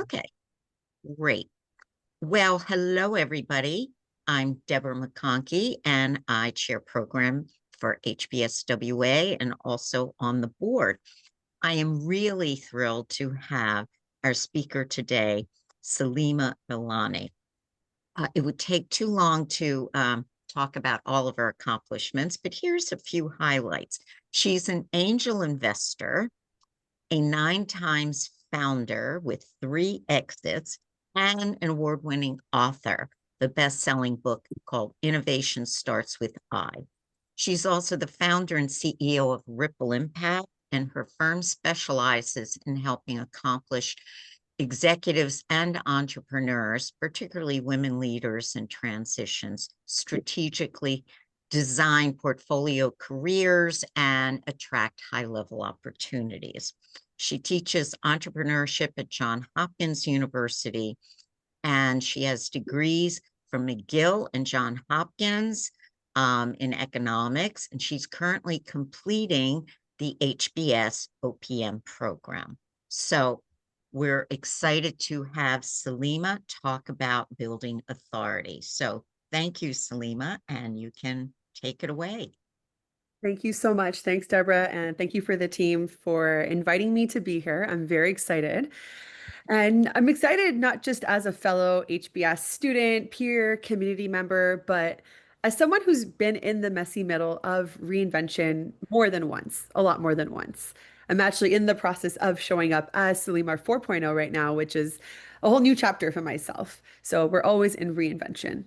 Okay, great. Well, hello, everybody. I'm Deborah McConkey, and I chair program for HBSWA and also on the board. I am really thrilled to have our speaker today, Saleema Vellani. It would take too long to talk about all of her accomplishments, but here's a few highlights. She's an angel investor, a 9 times founder with 3 exits, and an award-winning author, the best-selling book called Innovation Starts with I. She's also the founder and CEO of Ripple Impact, and her firm specializes in helping accomplish executives and entrepreneurs, particularly women leaders in transitions, strategically design portfolio careers and attract high-level opportunities. She teaches entrepreneurship at Johns Hopkins University, and she has degrees from McGill and Johns Hopkins in economics, and she's currently completing the HBS OPM program. So we're excited to have Saleema talk about building authority. So thank you, Saleema, and you can take it away. Thank you so much. Thanks, Deborah. And thank you for the team for inviting me to be here. I'm very excited. And I'm excited not just as a fellow HBS student, peer, community member, but as someone who's been in the messy middle of reinvention more than once, a lot more than once. I'm actually in the process of showing up as Saleema 4.0 right now, which is a whole new chapter for myself. So we're always in reinvention.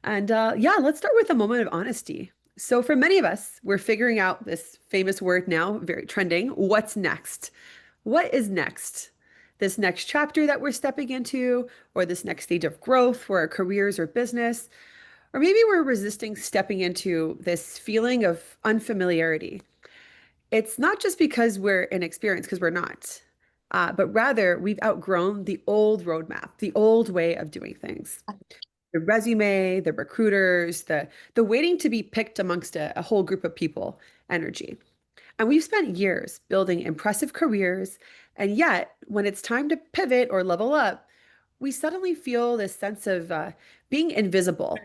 And yeah, let's start with a moment of honesty. So for many of us, we're figuring out this famous word now, very trending. What's next? What is next? This next chapter that we're stepping into, or this next stage of growth for our careers or business, or maybe we're resisting stepping into this feeling of unfamiliarity. It's not just because we're inexperienced, because we're not, but rather we've outgrown the old roadmap, the old way of doing things. The resume, the recruiters, the waiting to be picked amongst a whole group of people energy. And we've spent years building impressive careers. And yet, when it's time to pivot or level up, we suddenly feel this sense of being invisible,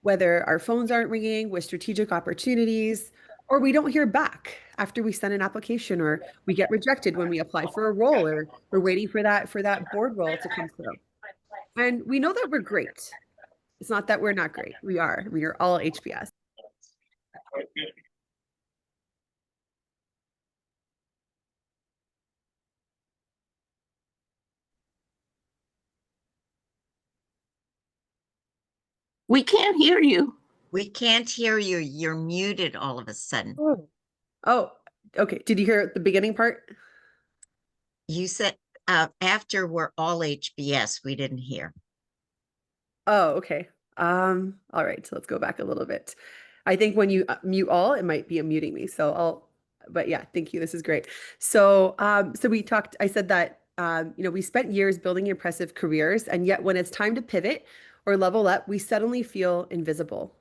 whether our phones aren't ringing with strategic opportunities, or we don't hear back after we send an application, or we get rejected when we apply for a role, or we're waiting for that board role to come through. And we know that we're great. It's not that we're not great. We are. We are all HBS. We can't hear you. We can't hear you. You're muted all of a sudden. Oh, okay. Did you hear the beginning part? You said after we're all HBS, we didn't hear. Oh, okay. All right. So let's go back a little bit. I think when you mute all, it might be muting me. But yeah, thank you. This is great. So we talked, I said that, we spent years building impressive careers, and yet when it's time to pivot or level up, we suddenly feel invisible.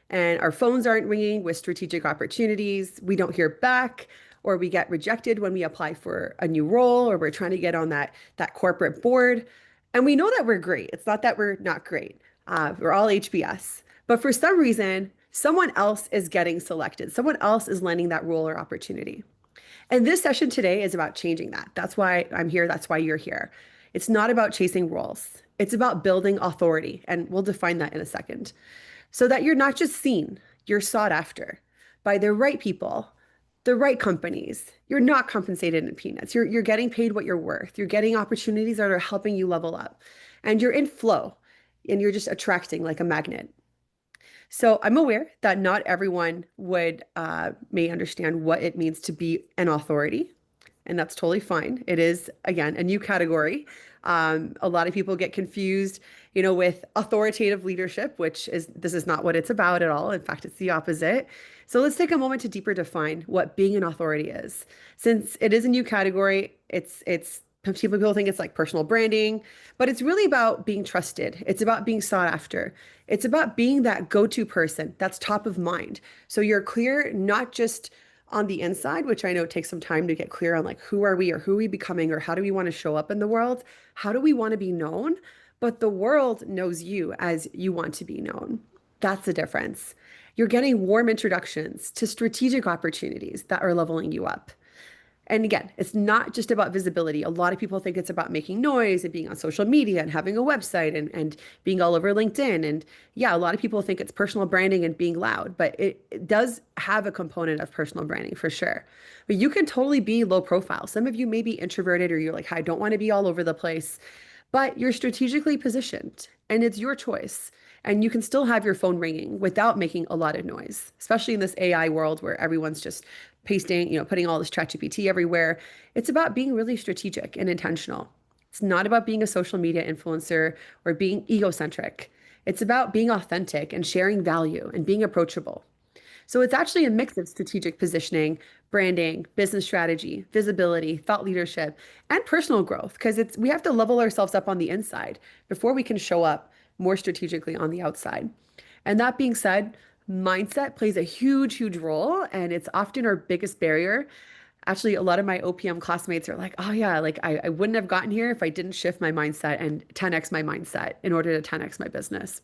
And our phones aren't ringing with strategic opportunities. We don't hear back, or we get rejected when we apply for a new role, or we're trying to get on that corporate board. And we know that we're great. It's not that we're not great. We're all HBS. But for some reason, someone else is getting selected. Someone else is landing that role or opportunity. And this session today is about changing that. That's why I'm here. That's why you're here. It's not about chasing roles. It's about building authority. And we'll define that in a second. So that you're not just seen, you're sought after by the right people, the right companies. You're not compensated in peanuts. You're getting paid what you're worth. You're getting opportunities that are helping you level up. And you're in flow, and you're just attracting like a magnet. So I'm aware that not everyone may understand what it means to be an authority, and that's totally fine. It is, again, a new category. A lot of people get confused, with authoritative leadership, this is not what it's about at all. In fact, it's the opposite. So let's take a moment to deeper define what being an authority is. Since it is a new category, people think it's like personal branding, but it's really about being trusted. It's about being sought after. It's about being that go-to person that's top of mind. So you're clear, not just on the inside, which I know takes some time to get clear on like who are we or who are we becoming or how do we want to show up in the world? How do we want to be known? But the world knows you as you want to be known. That's the difference. You're getting warm introductions to strategic opportunities that are leveling you up. And again, it's not just about visibility. A lot of people think it's about making noise and being on social media and having a website and being all over LinkedIn. And yeah, a lot of people think it's personal branding and being loud, but it does have a component of personal branding for sure. But you can totally be low profile. Some of you may be introverted or you're like, I don't want to be all over the place, but you're strategically positioned and it's your choice. And you can still have your phone ringing without making a lot of noise, especially in this AI world where everyone's just pasting, putting all this ChatGPT everywhere. It's about being really strategic and intentional. It's not about being a social media influencer or being egocentric. It's about being authentic and sharing value and being approachable. So it's actually a mix of strategic positioning, branding, business strategy, visibility, thought leadership, and personal growth because it's we have to level ourselves up on the inside before we can show up more strategically on the outside. And that being said, mindset plays a huge, huge role, and it's often our biggest barrier. Actually, a lot of my OPM classmates are like, oh yeah, like I wouldn't have gotten here if I didn't shift my mindset and 10x my mindset in order to 10x my business.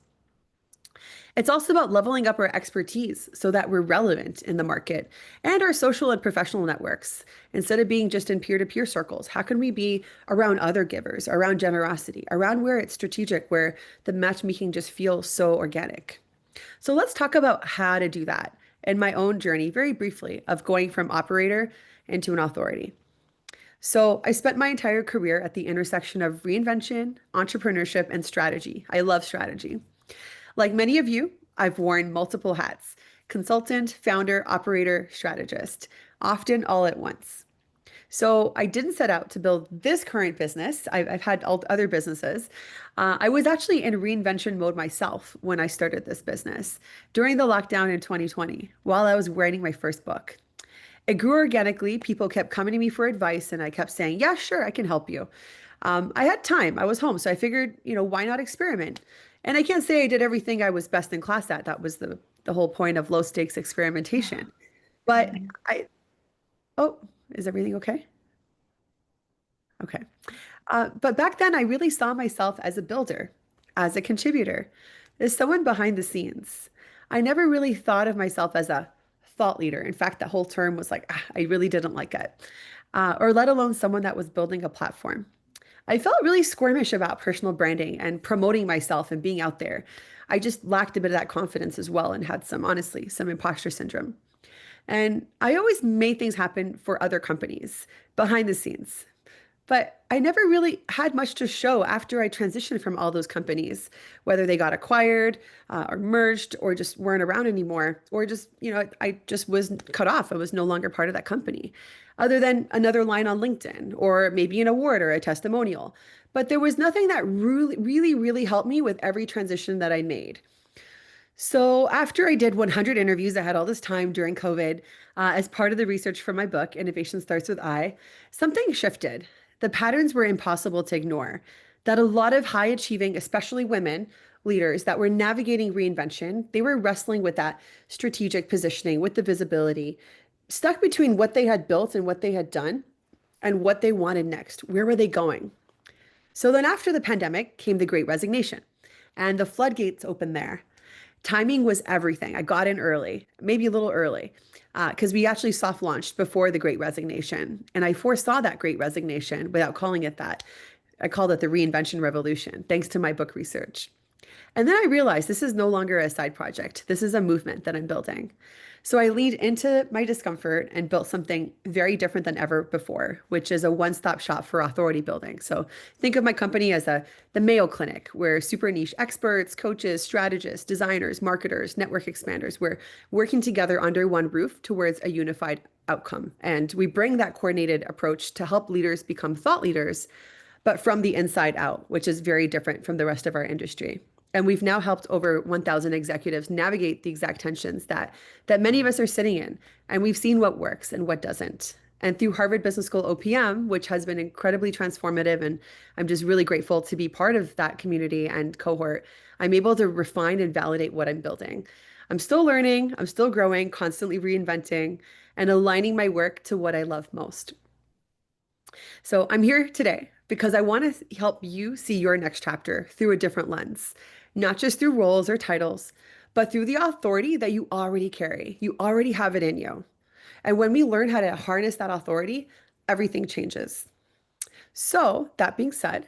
It's also about leveling up our expertise so that we're relevant in the market and our social and professional networks. Instead of being just in peer-to-peer circles, how can we be around other givers, around generosity, around where it's strategic, where the matchmaking just feels so organic? So let's talk about how to do that in my own journey, very briefly, of going from operator into an authority. So I spent my entire career at the intersection of reinvention, entrepreneurship, and strategy. I love strategy. Like many of you, I've worn multiple hats: consultant, founder, operator, strategist, often all at once. So I didn't set out to build this current business. I've had other businesses. I was actually in reinvention mode myself when I started this business during the lockdown in 2020 while I was writing my first book. It grew organically. People kept coming to me for advice, and I kept saying, yeah, sure, I can help you. I had time. I was home. So I figured, why not experiment? And I can't say I did everything I was best in class at. That was the whole point of low stakes experimentation. But oh, is everything okay? Okay. But back then, I really saw myself as a builder, as a contributor, as someone behind the scenes. I never really thought of myself as a thought leader. In fact, that whole term was like, I really didn't like it, or let alone someone that was building a platform. I felt really squirmish about personal branding and promoting myself and being out there. I just lacked a bit of that confidence as well and had honestly, some imposter syndrome. And I always made things happen for other companies behind the scenes. But I never really had much to show after I transitioned from all those companies, whether they got acquired or merged or just weren't around anymore, or just, I just was cut off. I was no longer part of that company, other than another line on LinkedIn or maybe an award or a testimonial. But there was nothing that really, really, really helped me with every transition that I made. So after I did 100 interviews, I had all this time during COVID as part of the research for my book, Innovation Starts with I, something shifted. The patterns were impossible to ignore. That a lot of high achieving, especially women leaders that were navigating reinvention, they were wrestling with that strategic positioning, with the visibility, stuck between what they had built and what they had done and what they wanted next. Where were they going? So then after the pandemic came the Great Resignation, and the floodgates opened there. Timing was everything. I got in early, maybe a little early, because we actually soft launched before the Great Resignation. And I foresaw that Great Resignation without calling it that. I called it the reinvention revolution, thanks to my book research. And then I realized this is no longer a side project. This is a movement that I'm building. So I leaned into my discomfort and built something very different than ever before, which is a one-stop shop for authority building. So think of my company as the Mayo Clinic, where super niche experts, coaches, strategists, designers, marketers, network expanders, we're working together under one roof towards a unified outcome. And we bring that coordinated approach to help leaders become thought leaders, but from the inside out, which is very different from the rest of our industry. And we've now helped over 1,000 executives navigate the exact tensions that many of us are sitting in. And we've seen what works and what doesn't. And through Harvard Business School OPM, which has been incredibly transformative, and I'm just really grateful to be part of that community and cohort, I'm able to refine and validate what I'm building. I'm still learning, I'm still growing, constantly reinventing, and aligning my work to what I love most. So I'm here today because I want to help you see your next chapter through a different lens, not just through roles or titles, but through the authority that you already carry. You already have it in you. And when we learn how to harness that authority, everything changes. So, that being said,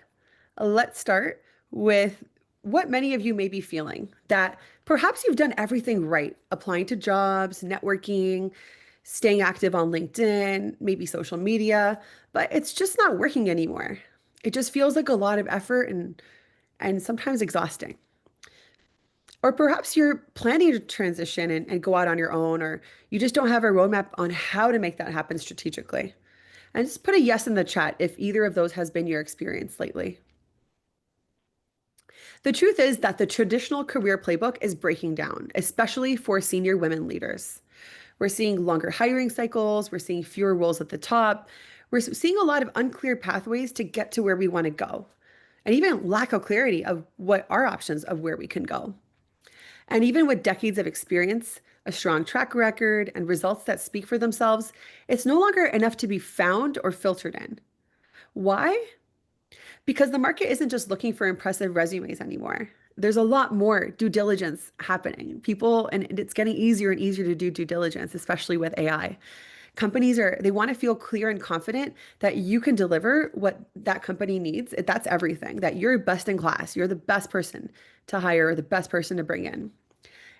let's start with what many of you may be feeling that perhaps you've done everything right, applying to jobs, networking, staying active on LinkedIn, maybe social media, but it's just not working anymore. It just feels like a lot of effort and sometimes exhausting. Or perhaps you're planning to transition and go out on your own, or you just don't have a roadmap on how to make that happen strategically. And just put a yes in the chat if either of those has been your experience lately. The truth is that the traditional career playbook is breaking down, especially for senior women leaders. We're seeing longer hiring cycles, we're seeing fewer roles at the top, we're seeing a lot of unclear pathways to get to where we want to go, and even lack of clarity of what are options of where we can go. And even with decades of experience, a strong track record, and results that speak for themselves, it's no longer enough to be found or filtered in. Why? Because the market isn't just looking for impressive resumes anymore. There's a lot more due diligence happening. People, and it's getting easier and easier to do due diligence, especially with AI. They want to feel clear and confident that you can deliver what that company needs. That's everything, that you're best in class. You're the best person to hire, or the best person to bring in.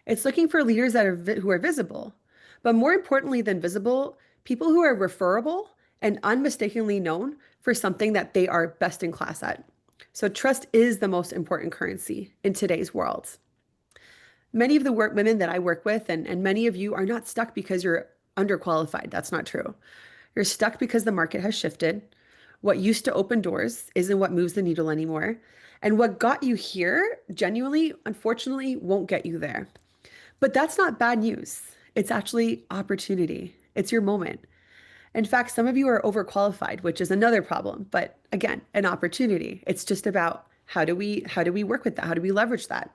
It's looking for leaders who are visible, but more importantly than visible, people who are referable and unmistakably known for something that they are best in class at. So trust is the most important currency in today's world. Many of the women that I work with, and many of you, are not stuck because you're underqualified. That's not true. You're stuck because the market has shifted. What used to open doors isn't what moves the needle anymore. And what got you here, genuinely, unfortunately, won't get you there. But that's not bad news. It's actually opportunity. It's your moment. In fact, some of you are overqualified, which is another problem, but again, an opportunity. It's just about how do we work with that? How do we leverage that?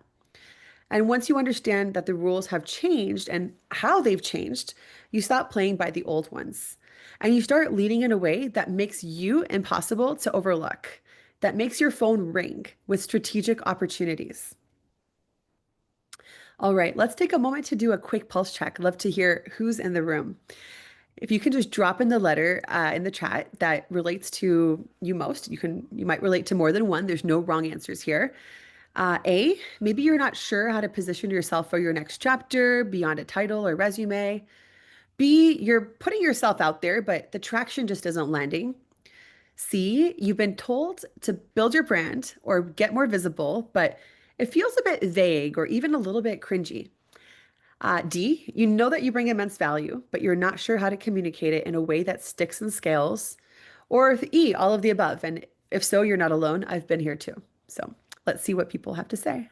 And once you understand that the rules have changed and how they've changed, you stop playing by the old ones. And you start leading in a way that makes you impossible to overlook, that makes your phone ring with strategic opportunities. All right, let's take a moment to do a quick pulse check. Love to hear who's in the room. If you can just drop in the letter in the chat that relates to you most, you might relate to more than one. There's no wrong answers here. A, maybe you're not sure how to position yourself for your next chapter beyond a title or resume. B, you're putting yourself out there, but the traction just isn't landing. C, you've been told to build your brand or get more visible, but it feels a bit vague or even a little bit cringy. D, you know that you bring immense value, but you're not sure how to communicate it in a way that sticks and scales. Or E, all of the above. And if so, you're not alone. I've been here too. So let's see what people have to say.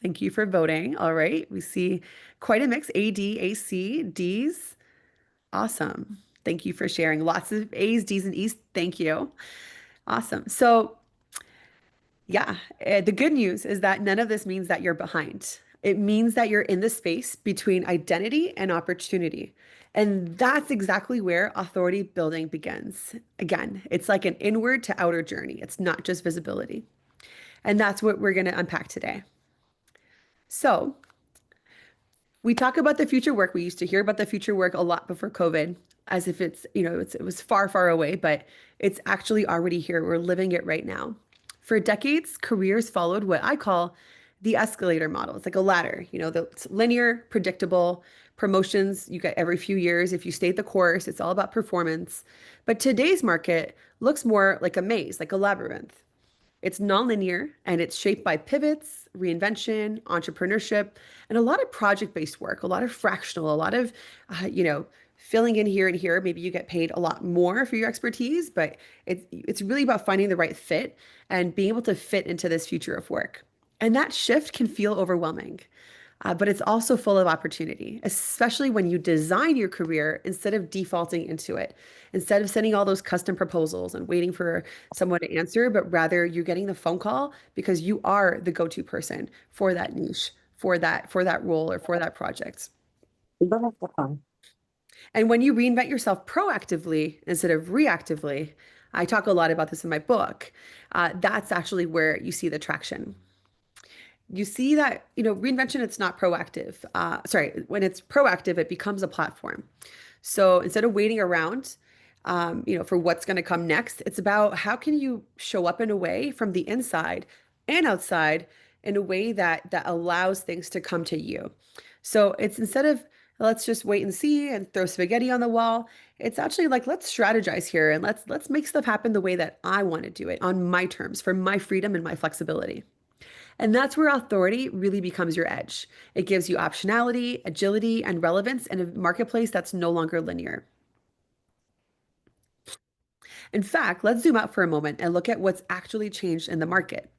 Thank you for voting. All right. We see quite a mix. A, D, A, C, Ds. Awesome. Thank you for sharing. Lots of A's, D's, and E's. Thank you. Awesome. So yeah, the good news is that none of this means that you're behind. It means that you're in the space between identity and opportunity. And that's exactly where authority building begins. Again, it's like an inward to outer journey. It's not just visibility. And that's what we're going to unpack today. So, we talk about the future work. We used to hear about the future work a lot before COVID, as if it was far, far away, but it's actually already here. We're living it right now. For decades, careers followed what I call the escalator model. It's like a ladder, it's linear, predictable, promotions you get every few years. If you stay the course, it's all about performance. But today's market looks more like a maze, like a labyrinth. It's nonlinear and it's shaped by pivots, reinvention, entrepreneurship, and a lot of project-based work, a lot of fractional, a lot of, filling in here and here. Maybe you get paid a lot more for your expertise, but it's really about finding the right fit and being able to fit into this future of work. And that shift can feel overwhelming. but it's also full of opportunity, especially when you design your career instead of defaulting into it. Instead of sending all those custom proposals and waiting for someone to answer, but rather you're getting the phone call because you are the go-to person for that niche, for that role or for that project. And when you reinvent yourself proactively instead of reactively, I talk a lot about this in my book, that's actually where you see the traction. You see that, reinvention, it's not proactive. Sorry, when it's proactive, it becomes a platform. So instead of waiting around, for what's going to come next, it's about how can you show up in a way from the inside and outside in a way that allows things to come to you. So it's instead of let's just wait and see and throw spaghetti on the wall, it's actually like let's strategize here and let's make stuff happen the way that I want to do it on my terms for my freedom and my flexibility. And that's where authority really becomes your edge. It gives you optionality, agility, and relevance in a marketplace that's no longer linear. In fact, let's zoom out for a moment and look at what's actually changed in the market.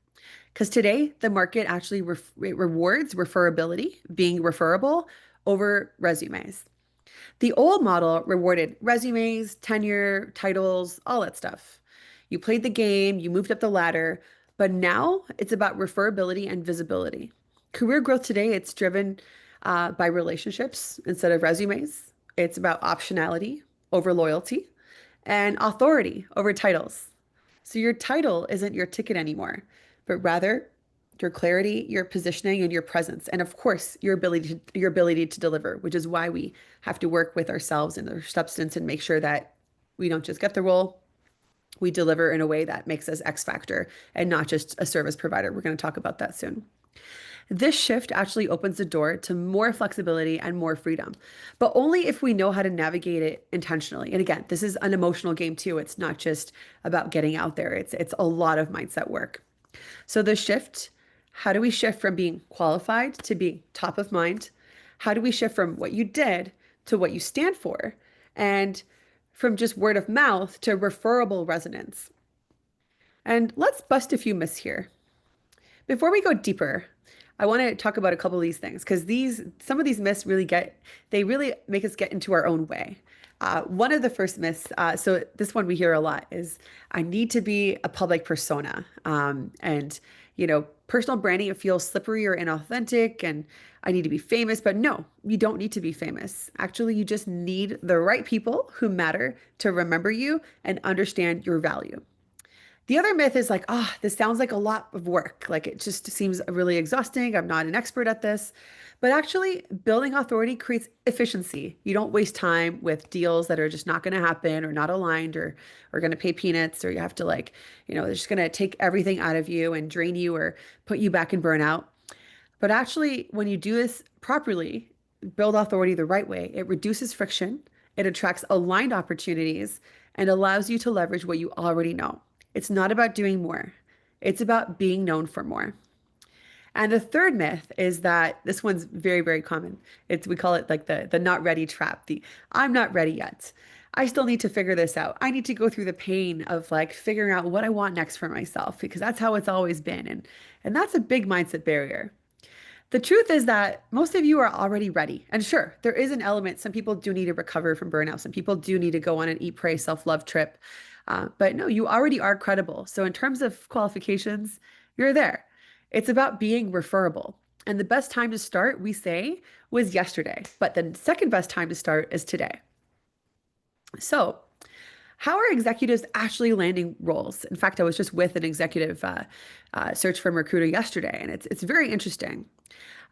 Because today, the market actually rewards referability, being referable, over resumes. The old model rewarded resumes, tenure, titles, all that stuff. You played the game, you moved up the ladder, but now it's about referability and visibility. Career growth today, it's driven by relationships instead of resumes. It's about optionality over loyalty and authority over titles. So your title isn't your ticket anymore, but rather your clarity, your positioning, and your presence, and of course your ability to deliver, which is why we have to work with ourselves and our substance and make sure that we don't just get the role, we deliver in a way that makes us X factor and not just a service provider. We're going to talk about that soon. This shift actually opens the door to more flexibility and more freedom, but only if we know how to navigate it intentionally. And again, this is an emotional game too. It's not just about getting out there. It's a lot of mindset work. So the shift, how do we shift from being qualified to being top of mind? How do we shift from what you did to what you stand for? And from just word of mouth to referable resonance. And let's bust a few myths here. Before we go deeper, I want to talk about a couple of these things because some of these myths they really make us get into our own way. One of the first myths, so this one we hear a lot is I need to be a public persona. Personal branding, it feels slippery or inauthentic and I need to be famous, but no, you don't need to be famous. Actually, you just need the right people who matter to remember you and understand your value. The other myth is like, this sounds like a lot of work. Like it just seems really exhausting. I'm not an expert at this. But actually, building authority creates efficiency. You don't waste time with deals that are just not going to happen or not aligned or going to pay peanuts or you have to they're just going to take everything out of you and drain you or put you back in burnout. But actually, when you do this properly, build authority the right way, it reduces friction, it attracts aligned opportunities, and allows you to leverage what you already know. It's not about doing more. It's about being known for more. And the third myth is that this one's very, very common. We call it like the not ready trap. The I'm not ready yet. I still need to figure this out. I need to go through the pain of like figuring out what I want next for myself because that's how it's always been. And that's a big mindset barrier. The truth is that most of you are already ready. And sure, there is an element. Some people do need to recover from burnout. Some people do need to go on an eat, pray, self-love trip. But no, you already are credible. So in terms of qualifications, you're there. It's about being referable. And the best time to start, we say, was yesterday. But the second best time to start is today. So how are executives actually landing roles? In fact, I was just with an executive search firm recruiter yesterday, and it's very interesting.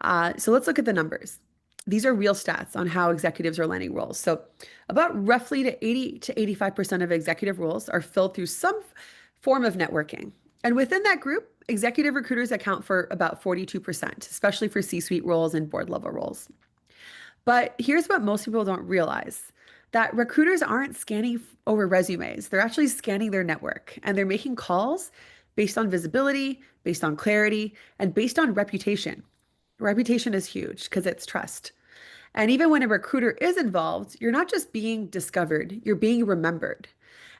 So let's look at the numbers. These are real stats on how executives are landing roles. So about roughly to 80 to 85% of executive roles are filled through some form of networking. And within that group, executive recruiters account for about 42%, especially for C-suite roles and board level roles. But here's what most people don't realize, that recruiters aren't scanning over resumes. They're actually scanning their network and they're making calls based on visibility, based on clarity, and based on reputation. Reputation is huge because it's trust. And even when a recruiter is involved, you're not just being discovered, you're being remembered.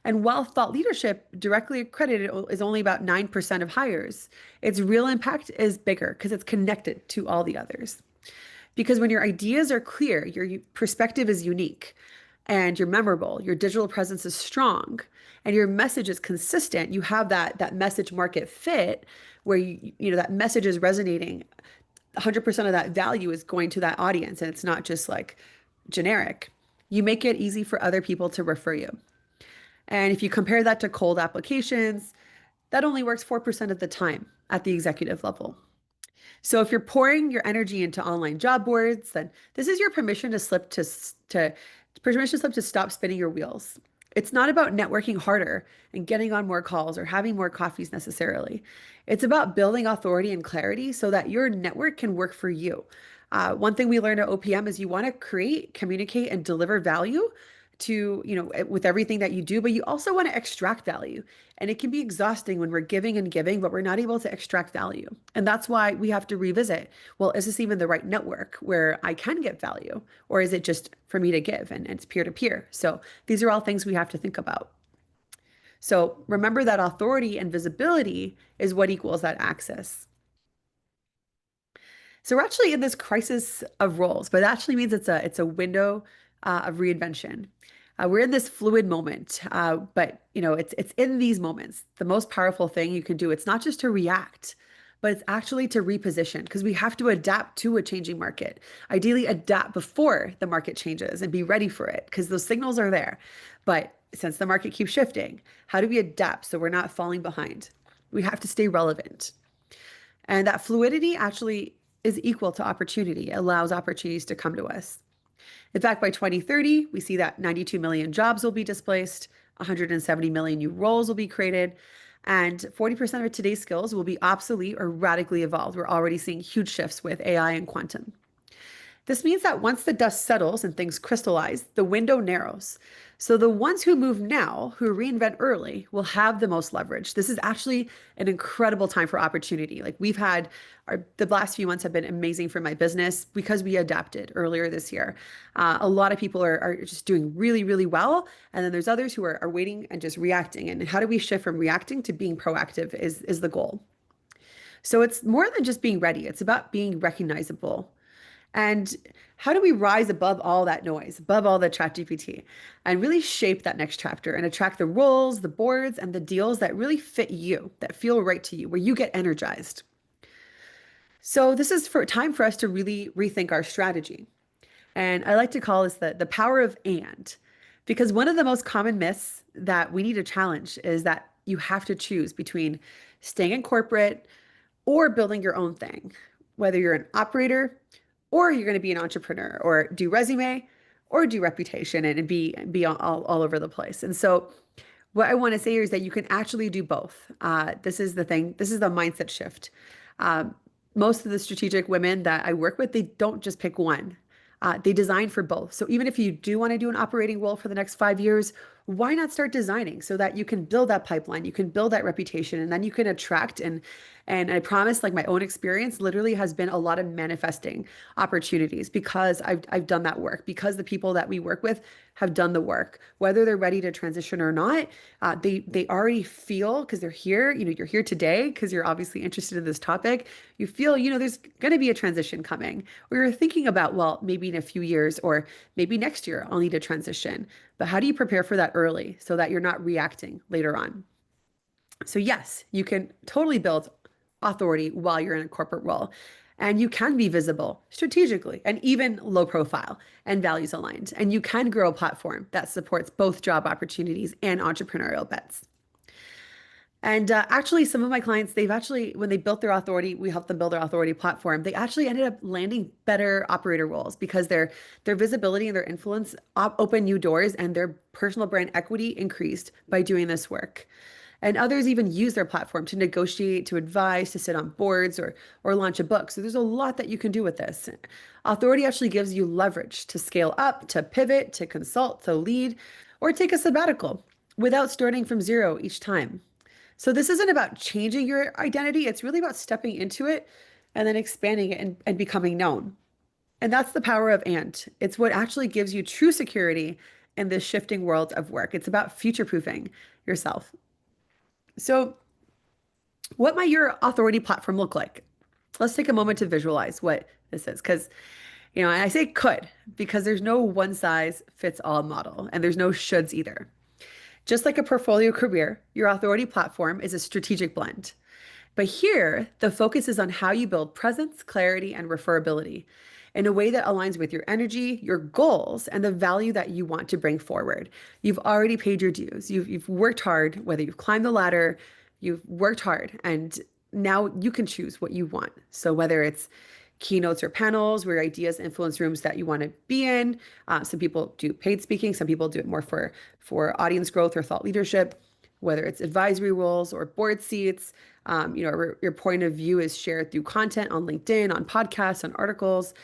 And while thought leadership directly accredited is only about 9% of hires, its real impact is bigger because it's connected to all the others. Because when your ideas are clear, your perspective is unique and you're memorable, your digital presence is strong, and your message is consistent, you have that message market fit where that message is resonating. 100% of that value is going to that audience and it's not just like generic. You make it easy for other people to refer you. And if you compare that to cold applications, that only works 4% of the time at the executive level. So if you're pouring your energy into online job boards, then this is your permission to stop spinning your wheels. It's not about networking harder and getting on more calls or having more coffees necessarily. It's about building authority and clarity so that your network can work for you. One thing we learned at OPM is you want to create, communicate, and deliver value to, with everything that you do, but you also want to extract value. And it can be exhausting when we're giving and giving, but we're not able to extract value. And that's why we have to revisit, well, is this even the right network where I can get value? Or is it just for me to give and it's peer to peer? So these are all things we have to think about. So remember that authority and visibility is what equals that access. So we're actually in this crisis of roles, but it actually means it's a window of reinvention. We're in this fluid moment, but it's in these moments the most powerful thing you can do. It's not just to react, but it's actually to reposition because we have to adapt to a changing market. Ideally, adapt before the market changes and be ready for it because those signals are there. But since the market keeps shifting, how do we adapt so we're not falling behind? We have to stay relevant. And that fluidity actually is equal to opportunity. It allows opportunities to come to us. In fact, by 2030, we see that 92 million jobs will be displaced, 170 million new roles will be created, and 40% of today's skills will be obsolete or radically evolved. We're already seeing huge shifts with AI and quantum. This means that once the dust settles and things crystallize, the window narrows. So the ones who move now, who reinvent early, will have the most leverage. This is actually an incredible time for opportunity. Like the last few months have been amazing for my business because we adapted earlier this year. A lot of people are just doing really, really well. And then there's others who are waiting and just reacting. And how do we shift from reacting to being proactive is the goal. So it's more than just being ready. It's about being recognizable. And how do we rise above all that noise, above all the ChatGPT, and really shape that next chapter and attract the roles, the boards, and the deals that really fit you, that feel right to you, where you get energized? So this is time for us to really rethink our strategy. And I like to call this the power of and, because one of the most common myths that we need to challenge is that you have to choose between staying in corporate or building your own thing, whether you're an operator or you're going to be an entrepreneur or do resume or do reputation and be all over the place. And so what I want to say here is that you can actually do both. This is the thing. This is the mindset shift. Most of the strategic women that I work with, they don't just pick one. They design for both. So even if you do want to do an operating role for the next 5 years, why not start designing so that you can build that pipeline, you can build that reputation, and then you can attract and I promise, like my own experience literally has been a lot of manifesting opportunities because I've done that work, because the people that we work with have done the work, whether they're ready to transition or not. They already feel because they're here. You're here today because you're obviously interested in this topic. You feel, there's going to be a transition coming, or you're thinking about, well, maybe in a few years or maybe next year I'll need a transition. But how do you prepare for that early so that you're not reacting later on? So yes, you can totally build authority while you're in a corporate role. And you can be visible strategically and even low profile and values aligned. And you can grow a platform that supports both job opportunities and entrepreneurial bets. And actually, some of my clients, when they built their authority, we helped them build their authority platform. They actually ended up landing better operator roles because their visibility and their influence opened new doors and their personal brand equity increased by doing this work. And others even use their platform to negotiate, to advise, to sit on boards or launch a book. So there's a lot that you can do with this. Authority actually gives you leverage to scale up, to pivot, to consult, to lead, or take a sabbatical without starting from zero each time. So this isn't about changing your identity. It's really about stepping into it and then expanding it and becoming known. And that's the power of and. It's what actually gives you true security in this shifting world of work. It's about future-proofing yourself. So what might your authority platform look like? Let's take a moment to visualize what this is because, And I say could because there's no one size fits all model and there's no shoulds either. Just like a portfolio career, your authority platform is a strategic blend. But here, the focus is on how you build presence, clarity, and referability in a way that aligns with your energy, your goals, and the value that you want to bring forward. You've already paid your dues. You've worked hard, whether you've climbed the ladder, you've worked hard, and now you can choose what you want. So whether it's keynotes or panels where ideas influence rooms that you want to be in. Some people do paid speaking. Some people do it more for audience growth or thought leadership, whether it's advisory roles or board seats. Your point of view is shared through content on LinkedIn, on podcasts, on articles,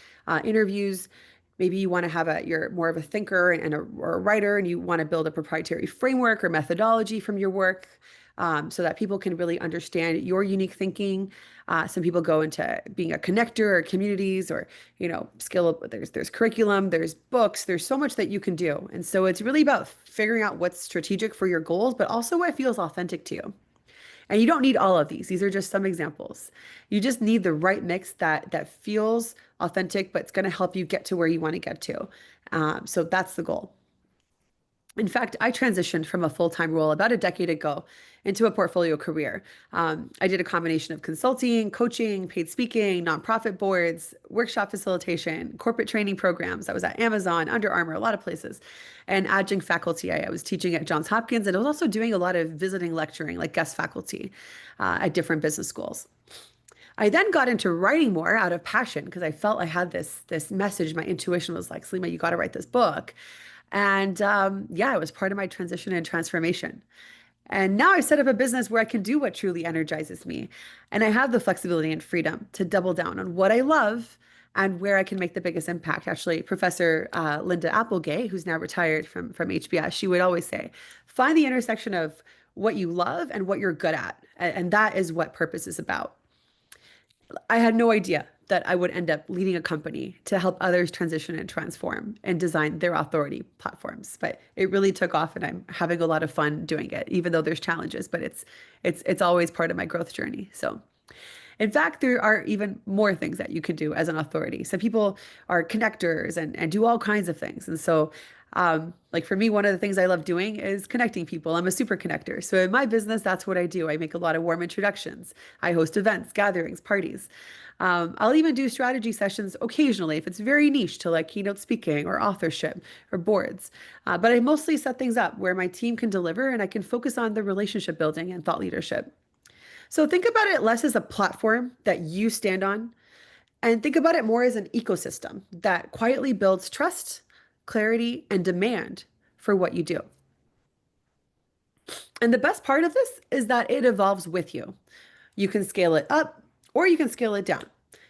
interviews. Maybe you want to you're more of a thinker or a writer, and you want to build a proprietary framework or methodology from your work, so that people can really understand your unique thinking. Some people go into being a connector or communities or, skill. There's curriculum, there's books, there's so much that you can do. And so it's really about figuring out what's strategic for your goals, but also what feels authentic to you. And you don't need all of these. These are just some examples. You just need the right mix that feels authentic, but it's going to help you get to where you want to get to. So that's the goal. In fact, I transitioned from a full-time role about a decade ago into a portfolio career. I did a combination of consulting, coaching, paid speaking, nonprofit boards, workshop facilitation, corporate training programs. I was at Amazon, Under Armour, a lot of places, and adjunct faculty. I was teaching at Johns Hopkins, and I was also doing a lot of visiting lecturing, like guest faculty, at different business schools. I then got into writing more out of passion because I felt I had this message. My intuition was like, Saleema, you got to write this book. And yeah, it was part of my transition and transformation. And now I've set up a business where I can do what truly energizes me. And I have the flexibility and freedom to double down on what I love and where I can make the biggest impact. Actually, Professor Linda Applegate, who's now retired from HBS, she would always say, find the intersection of what you love and what you're good at. And that is what purpose is about. I had no idea that I would end up leading a company to help others transition and transform and design their authority platforms. But it really took off and I'm having a lot of fun doing it, even though there's challenges, but it's always part of my growth journey. So in fact, there are even more things that you can do as an authority. Some people are connectors and do all kinds of things. And so like for me, one of the things I love doing is connecting people. I'm a super connector. So in my business, that's what I do. I make a lot of warm introductions. I host events, gatherings, parties. I'll even do strategy sessions occasionally if it's very niche to like keynote speaking or authorship or boards. But I mostly set things up where my team can deliver and I can focus on the relationship building and thought leadership. So think about it less as a platform that you stand on and think about it more as an ecosystem that quietly builds trust, clarity, and demand for what you do. And the best part of this is that it evolves with you. You can scale it up or you can scale it down.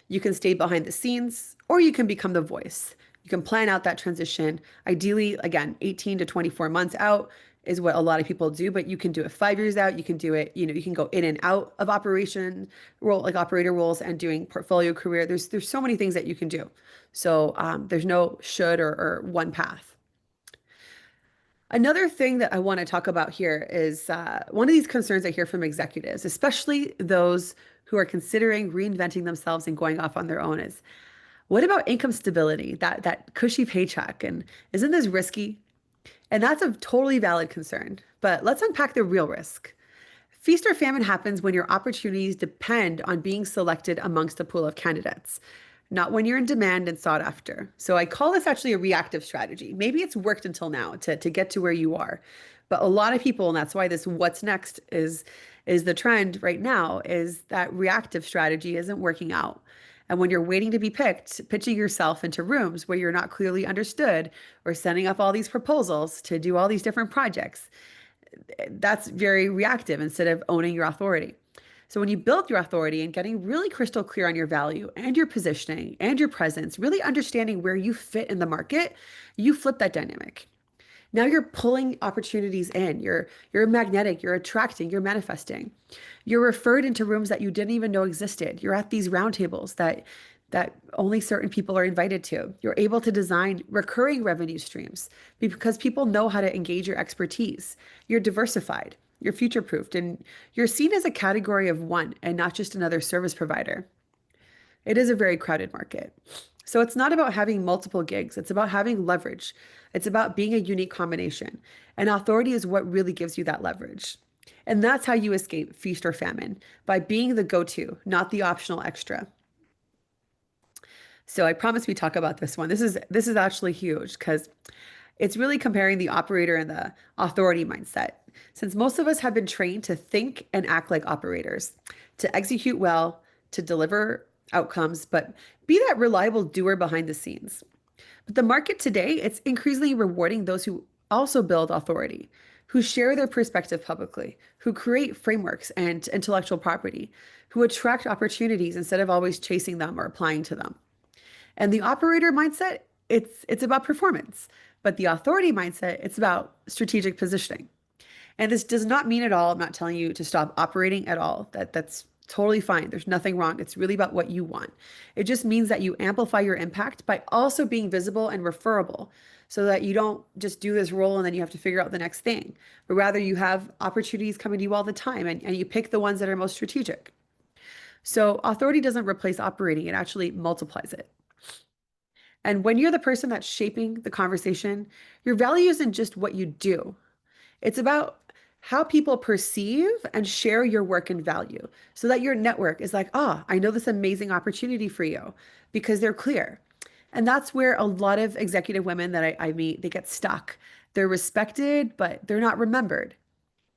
You can stay behind the scenes or you can become the voice. You can plan out that transition. Ideally, again, 18 to 24 months out is what a lot of people do, but you can do it 5 years out. You can do it, you can go in and out of operation role, like operator roles and doing portfolio career. There's so many things that you can do. So there's no should or one path. Another thing that I want to talk about here is one of these concerns I hear from executives, especially those who are considering reinventing themselves and going off on their own is, what about income stability, that cushy paycheck? And isn't this risky? And that's a totally valid concern. But let's unpack the real risk. Feast or famine happens when your opportunities depend on being selected amongst a pool of candidates, not when you're in demand and sought after. So I call this actually a reactive strategy. Maybe it's worked until now to get to where you are. But a lot of people, and that's why this what's next is the trend right now, is that reactive strategy isn't working out. And when you're waiting to be picked, pitching yourself into rooms where you're not clearly understood or sending up all these proposals to do all these different projects, that's very reactive instead of owning your authority. So when you build your authority and getting really crystal clear on your value and your positioning and your presence, really understanding where you fit in the market, you flip that dynamic. Now you're pulling opportunities in. You're magnetic, you're attracting, you're manifesting. You're referred into rooms that you didn't even know existed. You're at these roundtables that only certain people are invited to. You're able to design recurring revenue streams because people know how to engage your expertise. You're diversified, you're future-proofed, and you're seen as a category of one and not just another service provider. It is a very crowded market. So it's not about having multiple gigs. It's about having leverage. It's about being a unique combination. And authority is what really gives you that leverage. And that's how you escape feast or famine, by being the go-to, not the optional extra. So I promise we talk about this one. This is actually huge because it's really comparing the operator and the authority mindset. Since most of us have been trained to think and act like operators, to execute well, to deliver outcomes, but be that reliable doer behind the scenes. But the market today, it's increasingly rewarding those who also build authority, who share their perspective publicly, who create frameworks and intellectual property, who attract opportunities instead of always chasing them or applying to them. And the operator mindset, it's about performance, but the authority mindset, it's about strategic positioning. And this does not mean at all, I'm not telling you to stop operating at all. That's totally fine. There's nothing wrong. It's really about what you want. It just means that you amplify your impact by also being visible and referable, so that you don't just do this role and then you have to figure out the next thing, but rather you have opportunities coming to you all the time, and you pick the ones that are most strategic. So authority doesn't replace operating, it actually multiplies it. And when you're the person that's shaping the conversation, your value isn't just what you do. It's about how people perceive and share your work and value, so that your network is like, oh, I know this amazing opportunity for you, because they're clear. And that's where a lot of executive women that I meet, they get stuck. They're respected, but they're not remembered.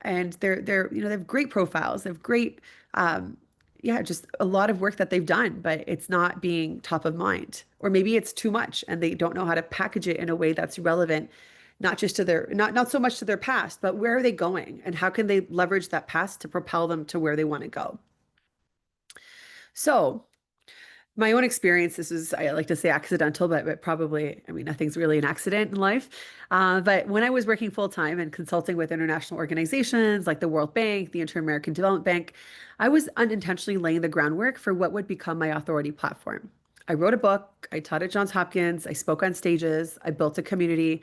And they have great profiles, they have great yeah, just a lot of work that they've done, but it's not being top of mind. Or maybe it's too much and they don't know how to package it in a way that's relevant, not just to their, not so much to their past, but where are they going and how can they leverage that past to propel them to where they want to go. So my own experience, this is, I like to say accidental, but probably, I mean, nothing's really an accident in life. But when I was working full time and consulting with international organizations like the World Bank, the Inter-American Development Bank, I was unintentionally laying the groundwork for what would become my authority platform. I wrote a book, I taught at Johns Hopkins, I spoke on stages, I built a community.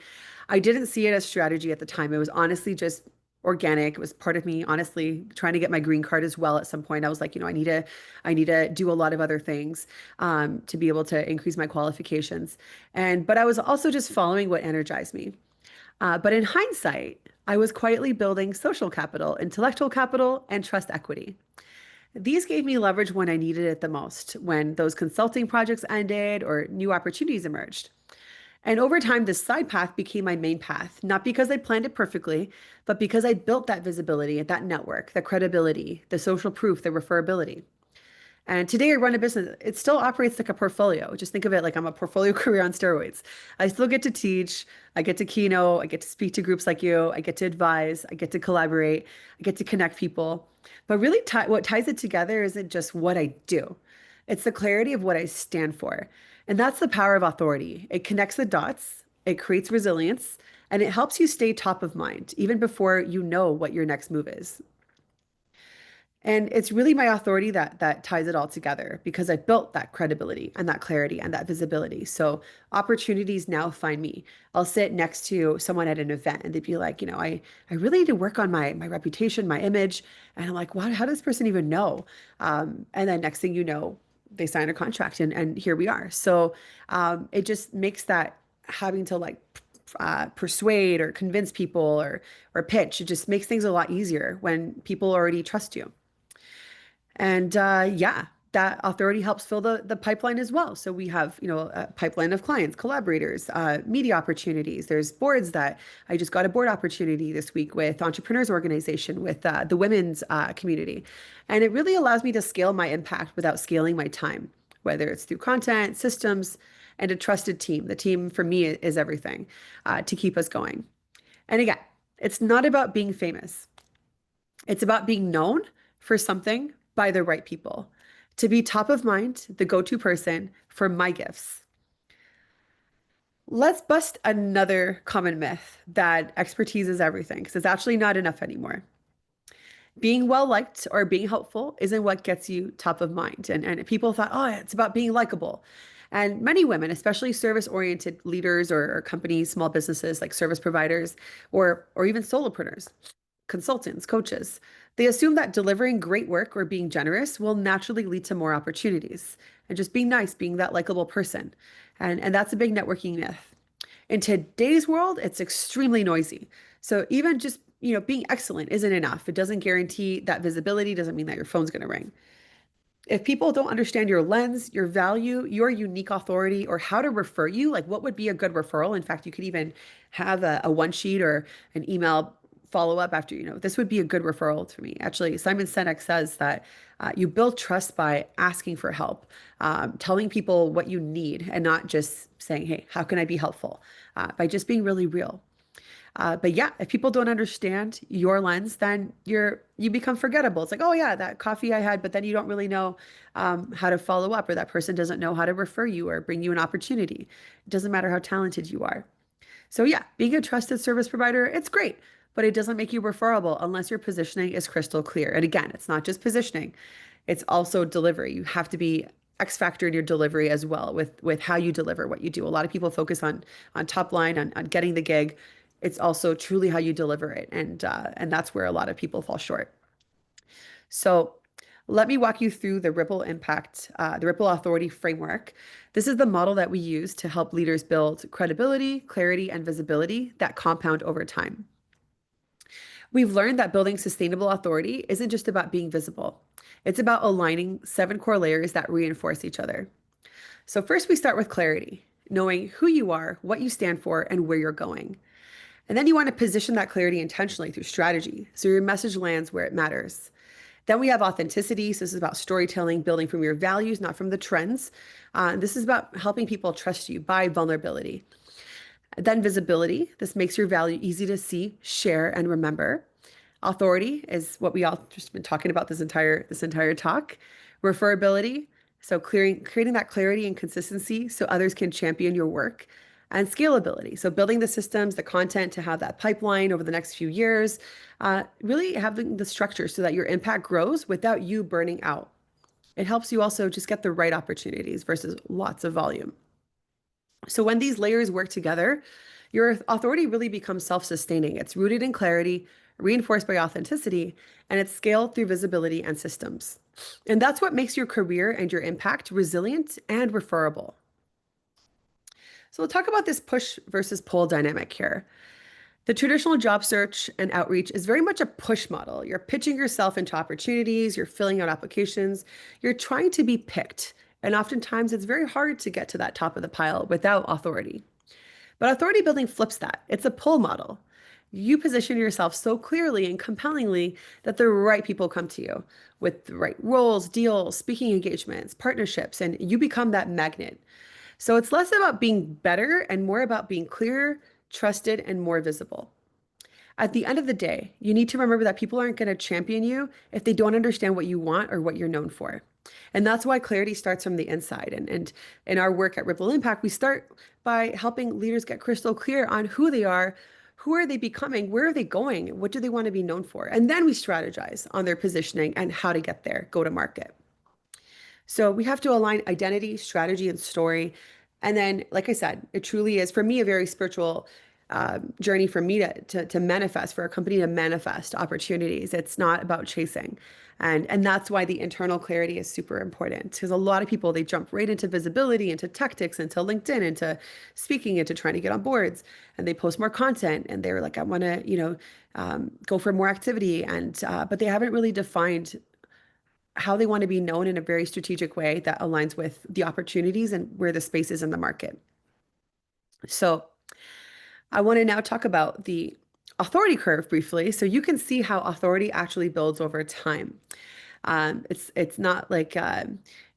I didn't see it as strategy at the time. It was honestly just organic. It was part of me, honestly, trying to get my green card as well. At some point, I was like, I need to do a lot of other things to be able to increase my qualifications. But I was also just following what energized me. But in hindsight, I was quietly building social capital, intellectual capital, and trust equity. These gave me leverage when I needed it the most, when those consulting projects ended or new opportunities emerged. And over time, this side path became my main path, not because I planned it perfectly, but because I built that visibility, that network, the credibility, the social proof, the referability. And today I run a business. It still operates like a portfolio. Just think of it like I'm a portfolio career on steroids. I still get to teach, I get to keynote, I get to speak to groups like you, I get to advise, I get to collaborate, I get to connect people. But really, what ties it together isn't just what I do, it's the clarity of what I stand for. And that's the power of authority. It connects the dots, it creates resilience, and it helps you stay top of mind, even before you know what your next move is. And it's really my authority that ties it all together, because I built that credibility and that clarity and that visibility. So opportunities now find me. I'll sit next to someone at an event and they'd be like, I really need to work on my reputation, my image. And I'm like, wow, how does this person even know? And then next thing you know, they sign a contract and here we are. So it just makes that having to persuade or convince people or pitch, it just makes things a lot easier when people already trust you. And yeah, that authority helps fill the pipeline as well. So we have, a pipeline of clients, collaborators, media opportunities. There's boards that I just got a board opportunity this week with Entrepreneurs Organization, with the women's community. And it really allows me to scale my impact without scaling my time, whether it's through content, systems, and a trusted team. The team for me is everything to keep us going. And again, it's not about being famous. It's about being known for something by the right people, to be top of mind, the go-to person for my gifts. Let's bust another common myth that expertise is everything, because it's actually not enough anymore. Being well liked or being helpful isn't what gets you top of mind. And people thought, oh, it's about being likable. And many women, especially service-oriented leaders or companies, small businesses like service providers, or even solopreneurs, consultants, coaches, They assume that delivering great work or being generous will naturally lead to more opportunities and just being nice, being that likable person. And that's a big networking myth. In today's world, it's extremely noisy. So even just, being excellent isn't enough. It doesn't guarantee that visibility, doesn't mean that your phone's going to ring. If people don't understand your lens, your value, your unique authority, or how to refer you, like what would be a good referral? In fact, you could even have a one sheet or an email follow up after, this would be a good referral to me. Actually, Simon Sinek says that you build trust by asking for help, telling people what you need, and not just saying, hey, how can I be helpful? By just being really real. But yeah, if people don't understand your lens, then you become forgettable. It's like, oh yeah, that coffee I had, but then you don't really know how to follow up, or that person doesn't know how to refer you or bring you an opportunity. It doesn't matter how talented you are. So yeah, being a trusted service provider, it's great, but it doesn't make you referable unless your positioning is crystal clear. And again, it's not just positioning, it's also delivery. You have to be X factor in your delivery as well with how you deliver what you do. A lot of people focus on top line, on getting the gig. It's also truly how you deliver it, and that's where a lot of people fall short. So let me walk you through the Ripple Impact, the Ripple Authority framework. This is the model that we use to help leaders build credibility, clarity, and visibility that compound over time. We've learned that building sustainable authority isn't just about being visible. It's about aligning 7 core layers that reinforce each other. So first we start with clarity, knowing who you are, what you stand for, and where you're going. And then you want to position that clarity intentionally through strategy, so your message lands where it matters. Then we have authenticity. So this is about storytelling, building from your values, not from the trends. This is about helping people trust you by vulnerability. Then visibility. This makes your value easy to see, share, and remember. Authority is what we all just been talking about this entire talk. Referability. So creating that clarity and consistency so others can champion your work. And scalability. So building the systems, the content to have that pipeline over the next few years, really having the structure so that your impact grows without you burning out. It helps you also just get the right opportunities versus lots of volume. So when these layers work together, your authority really becomes self-sustaining. It's rooted in clarity, reinforced by authenticity, and it's scaled through visibility and systems. And that's what makes your career and your impact resilient and referable. So we'll talk about this push versus pull dynamic here. The traditional job search and outreach is very much a push model. You're pitching yourself into opportunities, you're filling out applications, you're trying to be picked. And oftentimes it's very hard to get to that top of the pile without authority. But authority building flips that. It's a pull model. You position yourself so clearly and compellingly that the right people come to you with the right roles, deals, speaking engagements, partnerships, and you become that magnet. So it's less about being better and more about being clearer, trusted, and more visible. At the end of the day, you need to remember that people aren't going to champion you if they don't understand what you want or what you're known for. And that's why clarity starts from the inside. And in our work at Ripple Impact, we start by helping leaders get crystal clear on who they are, who are they becoming, where are they going, what do they want to be known for? And then we strategize on their positioning and how to get there, go to market. So we have to align identity, strategy, and story. And then, like I said, it truly is, for me, a very spiritual journey for me to manifest, for a company to manifest opportunities. It's not about chasing. And that's why the internal clarity is super important, because a lot of people, they jump right into visibility, into tactics, into LinkedIn, into speaking, into trying to get on boards, and they post more content, and they're like, I want to, go for more activity, and but they haven't really defined how they want to be known in a very strategic way that aligns with the opportunities and where the space is in the market. So I want to now talk about the authority curve briefly, so you can see how authority actually builds over time. It's not like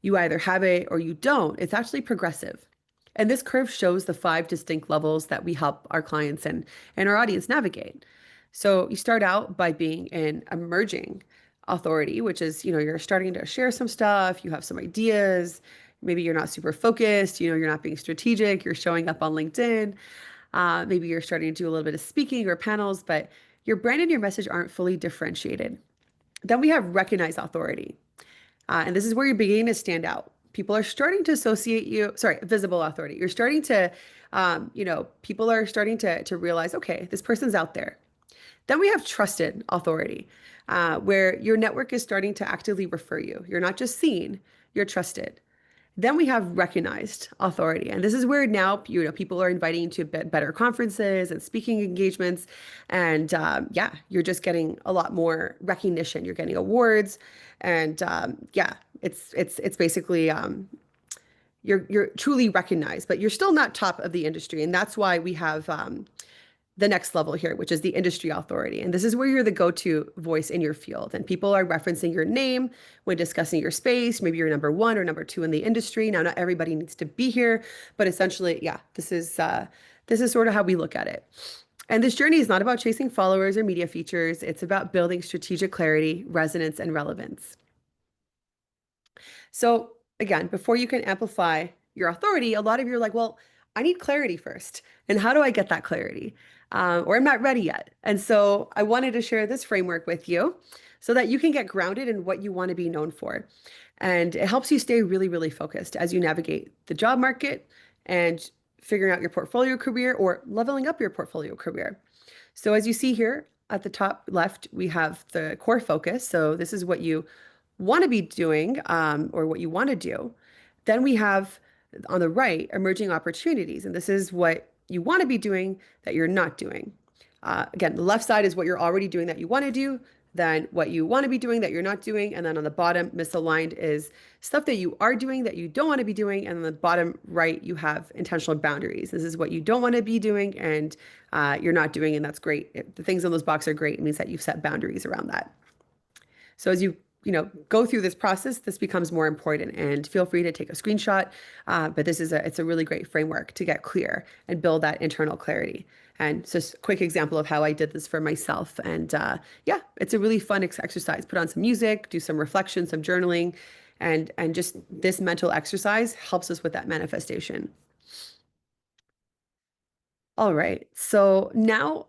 you either have it or you don't. It's actually progressive. And this curve shows the 5 distinct levels that we help our clients and our audience navigate. So you start out by being an emerging authority, which is, you're starting to share some stuff, you have some ideas, maybe you're not super focused, you're not being strategic, you're showing up on LinkedIn. Maybe you're starting to do a little bit of speaking or panels, but your brand and your message aren't fully differentiated. Then we have recognized authority. And this is where you're beginning to stand out. People are starting to associate you, visible authority. You're starting to, people are starting to realize, okay, this person's out there. Then we have trusted authority. where your network is starting to actively refer you. You're not just seen, you're trusted. Then we have recognized authority. And this is where now, people are inviting you to better conferences and speaking engagements. And yeah, you're just getting a lot more recognition. You're getting awards. And yeah, it's basically you're truly recognized, but you're still not top of the industry. And that's why we have the next level here, which is the industry authority. And this is where you're the go-to voice in your field. And people are referencing your name when discussing your space. Maybe you're number one or number two in the industry. Now, not everybody needs to be here, but essentially, yeah, this is sort of how we look at it. And this journey is not about chasing followers or media features. It's about building strategic clarity, resonance, and relevance. So again, before you can amplify your authority, a lot of you are like, well, I need clarity first. And how do I get that clarity? Or I'm not ready yet. And so I wanted to share this framework with you so that you can get grounded in what you want to be known for. And it helps you stay really, really focused as you navigate the job market and figuring out your portfolio career or leveling up your portfolio career. So as you see here at the top left, we have the core focus. So this is what you want to be doing or what you want to do. Then we have on the right, emerging opportunities. And this is what you want to be doing that you're not doing. Again, the left side is what you're already doing that you want to do, then what you want to be doing that you're not doing. And then on the bottom, misaligned is stuff that you are doing that you don't want to be doing. And on the bottom right, you have intentional boundaries. This is what you don't want to be doing and you're not doing, and that's great. If the things in those boxes are great, it means that you've set boundaries around that. So as you go through this process, this becomes more important, and feel free to take a screenshot. But it's a really great framework to get clear and build that internal clarity. And just a quick example of how I did this for myself. And yeah, it's a really fun exercise. Put on some music, do some reflection, some journaling, and just this mental exercise helps us with that manifestation. All right. So now,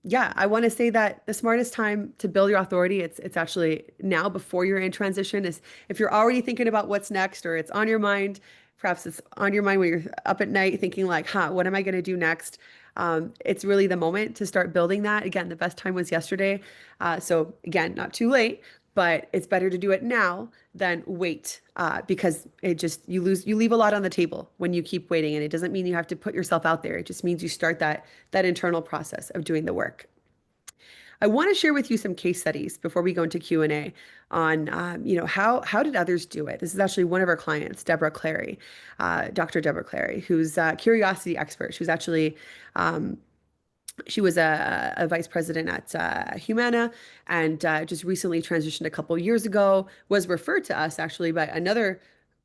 yeah, I want to say that the smartest time to build your authority, it's actually now before you're in transition, is if you're already thinking about what's next or it's on your mind, perhaps it's on your mind when you're up at night thinking like, what am I going to do next? It's really the moment to start building that. Again, the best time was yesterday. So again, not too late, but it's better to do it now than wait because you leave a lot on the table when you keep waiting, and it doesn't mean you have to put yourself out there. It just means you start that internal process of doing the work. I want to share with you some case studies before we go into Q&A on, how did others do it? This is actually one of our clients, Deborah Clary, Dr. Deborah Clary, who's a curiosity expert. She was actually she was a vice president at Humana and just recently transitioned a couple years ago, was referred to us actually by another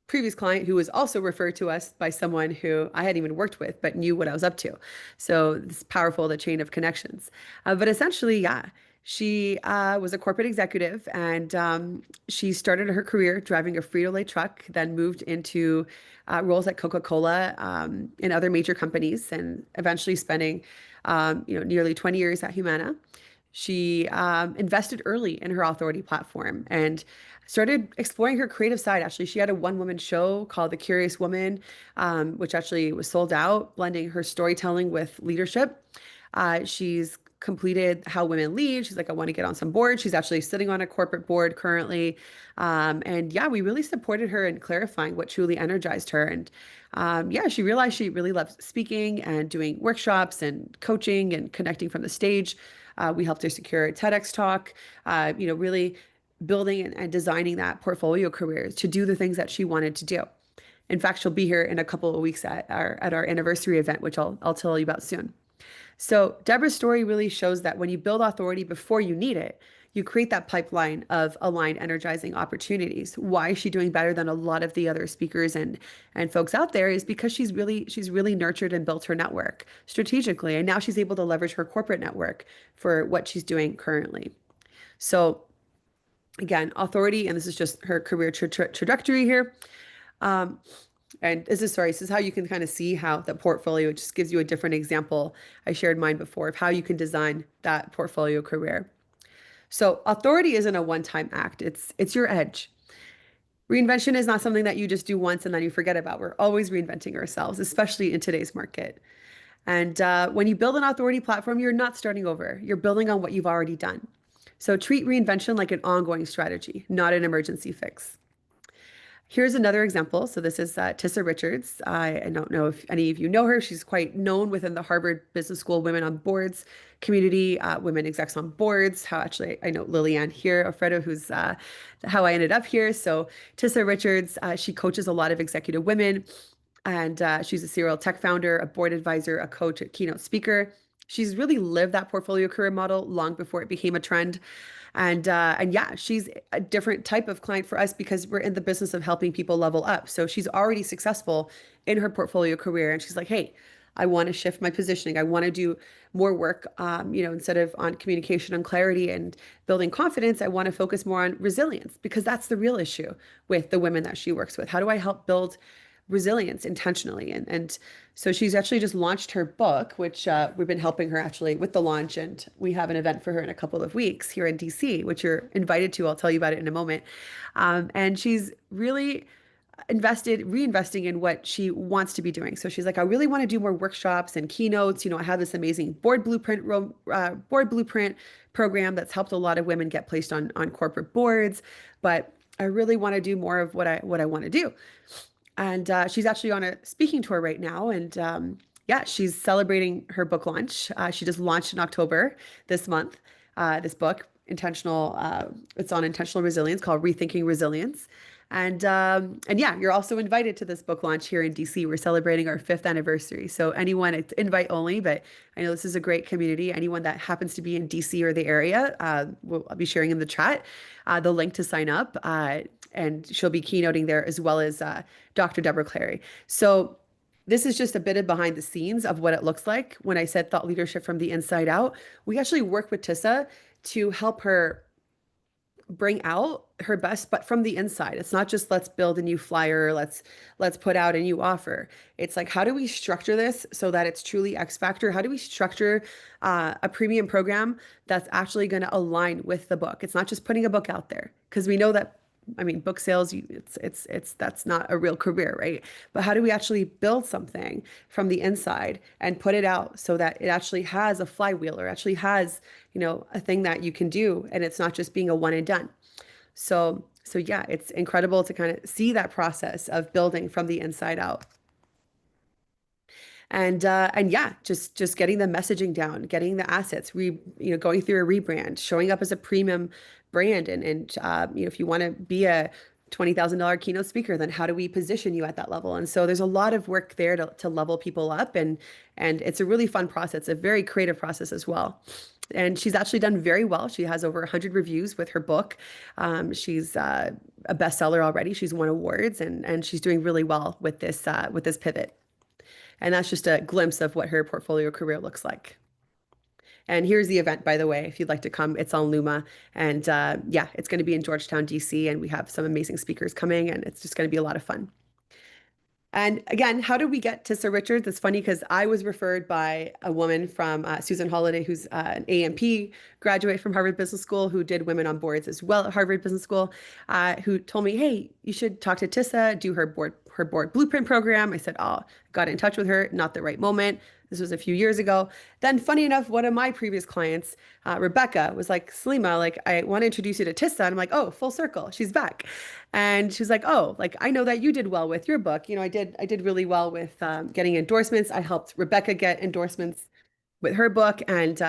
previous client who was also referred to us by someone who I hadn't even worked with, but knew what I was up to. So it's powerful, the chain of connections. But essentially, yeah, she was a corporate executive and she started her career driving a Frito-Lay truck, then moved into roles at Coca-Cola and other major companies, and eventually spending nearly 20 years at Humana. She invested early in her authority platform and started exploring her creative side. Actually, she had a one-woman show called The Curious Woman, which actually was sold out, blending her storytelling with leadership. She's completed How Women Lead. She's like, I want to get on some board. She's actually sitting on a corporate board currently. And yeah, we really supported her in clarifying what truly energized her. And yeah, she realized she really loved speaking and doing workshops and coaching and connecting from the stage. We helped her secure a TEDx talk, really building and designing that portfolio career to do the things that she wanted to do. In fact, she'll be here in a couple of weeks at our anniversary event, which I'll tell you about soon. So Deborah's story really shows that when you build authority before you need it, you create that pipeline of aligned, energizing opportunities. Why is she doing better than a lot of the other speakers and folks out there is because she's really nurtured and built her network strategically. And now she's able to leverage her corporate network for what she's doing currently. So again, authority, and this is just her career trajectory here. And this is how you can kind of see how the portfolio just gives you a different example. I shared mine before of how you can design that portfolio career. So authority isn't a one-time act. It's your edge. Reinvention is not something that you just do once and then you forget about. We're always reinventing ourselves, especially in today's market. And when you build an authority platform, you're not starting over. You're building on what you've already done. So treat reinvention like an ongoing strategy, not an emergency fix. Here's another example. So this is Tissa Richards. I don't know if any of you know her. She's quite known within the Harvard Business School Women on Boards community, women execs on boards. How actually I know Lillian here, Alfredo, who's how I ended up here. So Tissa Richards, she coaches a lot of executive women, and she's a serial tech founder, a board advisor, a coach, a keynote speaker. She's really lived that portfolio career model long before it became a trend. And yeah, she's a different type of client for us because we're in the business of helping people level up. So she's already successful in her portfolio career, and she's like, hey, I want to shift my positioning. I want to do more work, instead of on communication and clarity and building confidence, I want to focus more on resilience because that's the real issue with the women that she works with. How do I help build resilience intentionally? And so she's actually just launched her book, which we've been helping her actually with the launch. And we have an event for her in a couple of weeks here in DC, which you're invited to. I'll tell you about it in a moment. And she's really reinvesting in what she wants to be doing. So she's like, I really want to do more workshops and keynotes. I have this amazing board blueprint program that's helped a lot of women get placed on corporate boards, but I really want to do more of what I want to do. And she's actually on a speaking tour right now. And yeah, she's celebrating her book launch. She just launched in October this month, this book, it's on intentional resilience called Rethinking Resilience. And yeah, you're also invited to this book launch here in DC. We're celebrating our 5th anniversary. So anyone, it's invite only, but I know this is a great community. Anyone that happens to be in DC or the area, I'll be sharing in the chat the link to sign up. And she'll be keynoting there as well as Dr. Deborah Clary. So this is just a bit of behind the scenes of what it looks like when I said thought leadership from the inside out. We actually work with Tissa to help her bring out her best, but from the inside. It's not just let's build a new flyer, let's put out a new offer. It's like, how do we structure this so that it's truly X factor? How do we structure a premium program that's actually going to align with the book? It's not just putting a book out there, because we know that, I mean, book sales, it's that's not a real career, right? But how do we actually build something from the inside and put it out so that it actually has a flywheel, or actually has, a thing that you can do, and it's not just being a one and done. So yeah, it's incredible to kind of see that process of building from the inside out. And yeah, just getting the messaging down, getting the assets, going through a rebrand, showing up as a premium brand, and if you want to be a $20,000 keynote speaker, then how do we position you at that level? And so there's a lot of work there to level people up, and it's a really fun process, a very creative process as well. And she's actually done very well. She has over 100 reviews with her book. She's a bestseller already. She's won awards, and she's doing really well with this pivot. And that's just a glimpse of what her portfolio career looks like. And here's the event, by the way, if you'd like to come. It's on Luma. And yeah, it's going to be in Georgetown, DC. And we have some amazing speakers coming, and it's just going to be a lot of fun. And again, how did we get Tissa Richards? It's funny because I was referred by a woman from Susan Holiday, who's an AMP graduate from Harvard Business School, who did Women on Boards as well at Harvard Business School, who told me, hey, you should talk to Tissa, do her board blueprint program. I said, oh, got in touch with her, not the right moment. This was a few years ago. Then funny enough, one of my previous clients, Rebecca, was like, Saleema, like, I want to introduce you to Tissa. And I'm like, oh, full circle, she's back. And she was like, oh, like, I know that you did well with your book. I did really well with getting endorsements. I helped Rebecca get endorsements with her book. And,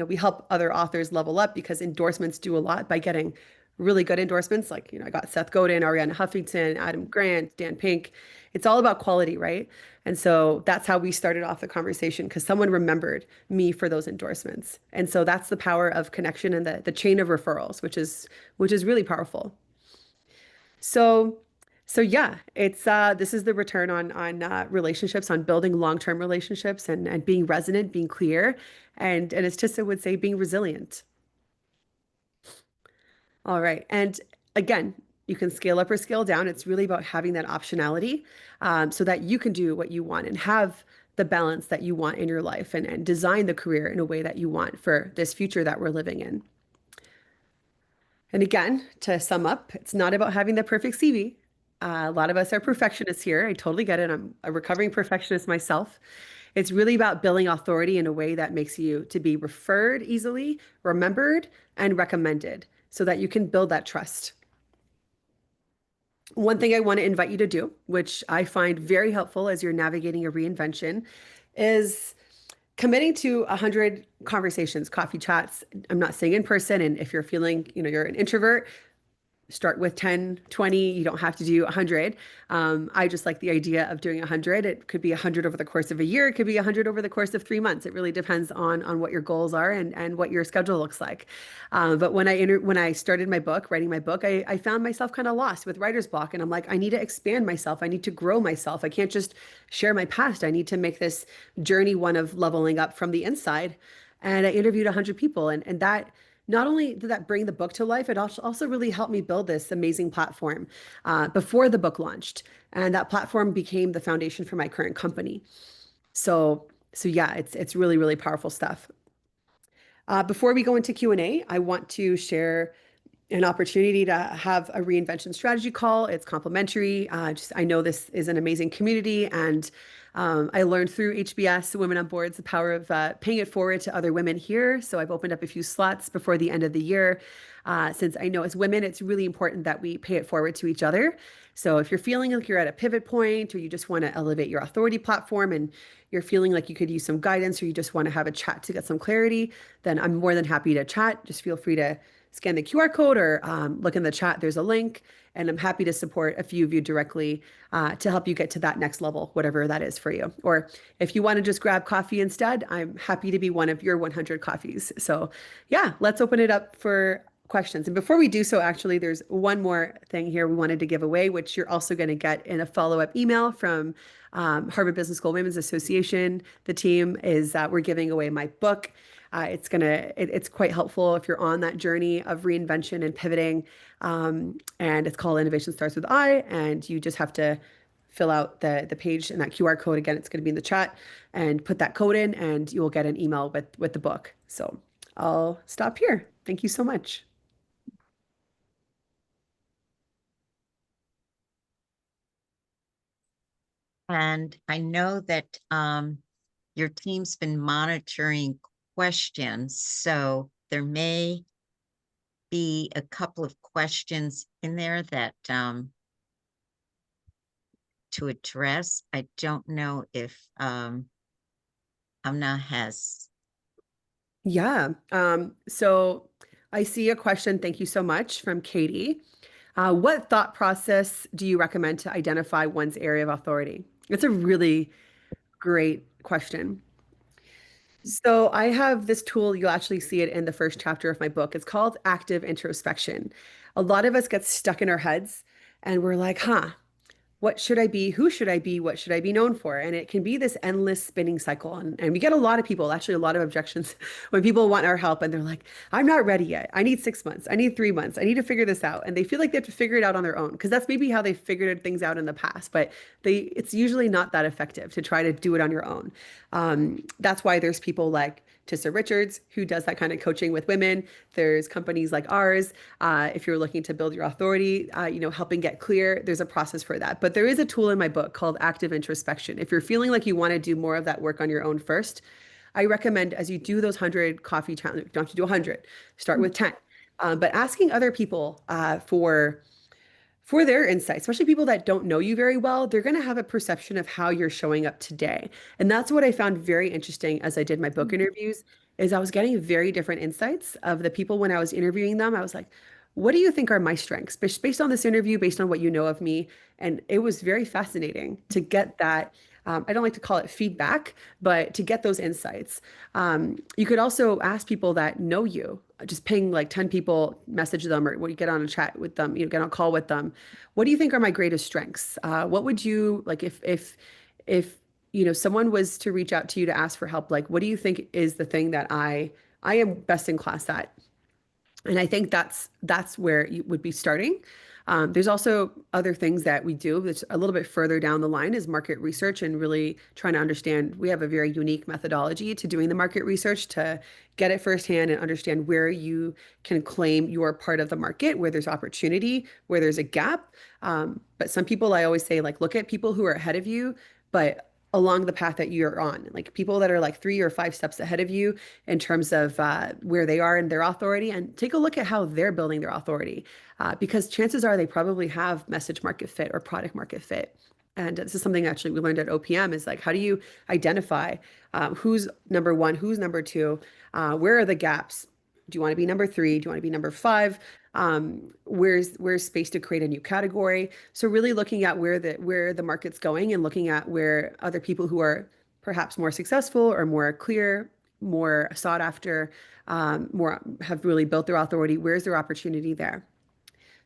we help other authors level up because endorsements do a lot by getting really good endorsements. Like, I got Seth Godin, Ariana Huffington, Adam Grant, Dan Pink. It's all about quality, right? And so that's how we started off the conversation, because someone remembered me for those endorsements. And so that's the power of connection and the chain of referrals, which is really powerful. So yeah, it's this is the return on relationships, on building long-term relationships, and being resonant, being clear, and as Tissa would say, being resilient. All right. And again, you can scale up or scale down. It's really about having that optionality, so that you can do what you want and have the balance that you want in your life, and design the career in a way that you want for this future that we're living in. And again, to sum up, it's not about having the perfect CV. A lot of us are perfectionists here. I totally get it. I'm a recovering perfectionist myself. It's really about building authority in a way that makes you to be referred easily, remembered, and recommended so that you can build that trust. One thing I want to invite you to do, which I find very helpful as you're navigating a reinvention, is committing to 100 conversations, coffee chats. I'm not saying in person. And if you're feeling, you're an introvert, start with 10, 20. You don't have to do 100. I just like the idea of doing 100. It could be 100 over the course of a year. It could be 100 over the course of 3 months. It really depends on what your goals are and what your schedule looks like. But when I started writing my book, I found myself kind of lost with writer's block. And I'm like, I need to expand myself. I need to grow myself. I can't just share my past. I need to make this journey one of leveling up from the inside. And I interviewed 100 people, and that not only did that bring the book to life, it also really helped me build this amazing platform before the book launched. And that platform became the foundation for my current company. So yeah, it's really, really powerful stuff. Before we go into Q&A, I want to share an opportunity to have a reinvention strategy call. It's complimentary. I know this is an amazing community, and I learned through HBS Women on Boards the power of paying it forward to other women here. So I've opened up a few slots before the end of the year. Since I know as women, it's really important that we pay it forward to each other. So if you're feeling like you're at a pivot point, or you just want to elevate your authority platform, and you're feeling like you could use some guidance, or you just want to have a chat to get some clarity, then I'm more than happy to chat. Just feel free to scan the QR code or look in the chat. There's a link, and I'm happy to support a few of you directly to help you get to that next level, whatever that is for you. Or if you want to just grab coffee instead, I'm happy to be one of your 100 coffees. So yeah, let's open it up for questions. And before we do so, actually, there's one more thing here we wanted to give away, which you're also going to get in a follow-up email from Harvard Business School Women's Association. The team is we're giving away my book. It's quite helpful if you're on that journey of reinvention and pivoting. And it's called Innovation Starts with I, and you just have to fill out the page and that QR code. Again, it's going to be in the chat, and put that code in, and you will get an email with the book. So I'll stop here. Thank you so much. And I know that your team's been monitoring questions, so there may be a couple of questions in there that to address. I don't know if Amna has. Yeah. So I see a question. Thank you so much, from Katie. What thought process do you recommend to identify one's area of authority? It's a really great question. So I have this tool. You'll actually see it in the first chapter of my book. It's called active introspection. A lot of us get stuck in our heads, and we're like, what should I be? Who should I be? What should I be known for? And it can be this endless spinning cycle. And we get a lot of people, actually, a lot of objections when people want our help, and they're like, I'm not ready yet. I need 6 months. I need 3 months. I need to figure this out. And they feel like they have to figure it out on their own, because that's maybe how they figured things out in the past. But it's usually not that effective to try to do it on your own. That's why there's people like Tissa Richards, who does that kind of coaching with women. There's companies like ours. If you're looking to build your authority, helping get clear, there's a process for that. But there is a tool in my book called active introspection. If you're feeling like you want to do more of that work on your own first, I recommend, as you do those 100 coffee challenges, you don't have to do 100, start with 10. But asking other people for their insights, especially people that don't know you very well, they're going to have a perception of how you're showing up today. And that's what I found very interesting as I did my book interviews, is I was getting very different insights of the people when I was interviewing them. I was like, what do you think are my strengths based on this interview, based on what you know of me? And it was very fascinating to get that. I don't like to call it feedback, but to get those insights. You could also ask people that know you, just ping like 10 people, message them, or when you get on a chat with them, get on a call with them. What do you think are my greatest strengths? What would you like if someone was to reach out to you to ask for help? Like, what do you think is the thing that I am best in class at? And I think that's where you would be starting. There's also other things that we do that's a little bit further down the line, is market research, and really trying to understand. We have a very unique methodology to doing the market research to get it firsthand and understand where you can claim your part of the market, where there's opportunity, where there's a gap. But some people, I always say, like, look at people who are ahead of you, but along the path that you're on. Like people that are like 3 or 5 steps ahead of you in terms of where they are in their authority, and take a look at how they're building their authority. Because chances are they probably have message market fit or product market fit. And this is something actually we learned at OPM is like, how do you identify who's number one, who's number two, where are the gaps? Do you want to be number three? Do you want to be number five? Where's space to create a new category? So really looking at where the market's going and looking at where other people who are perhaps more successful or more clear, more sought after, more have really built their authority. Where's their opportunity there?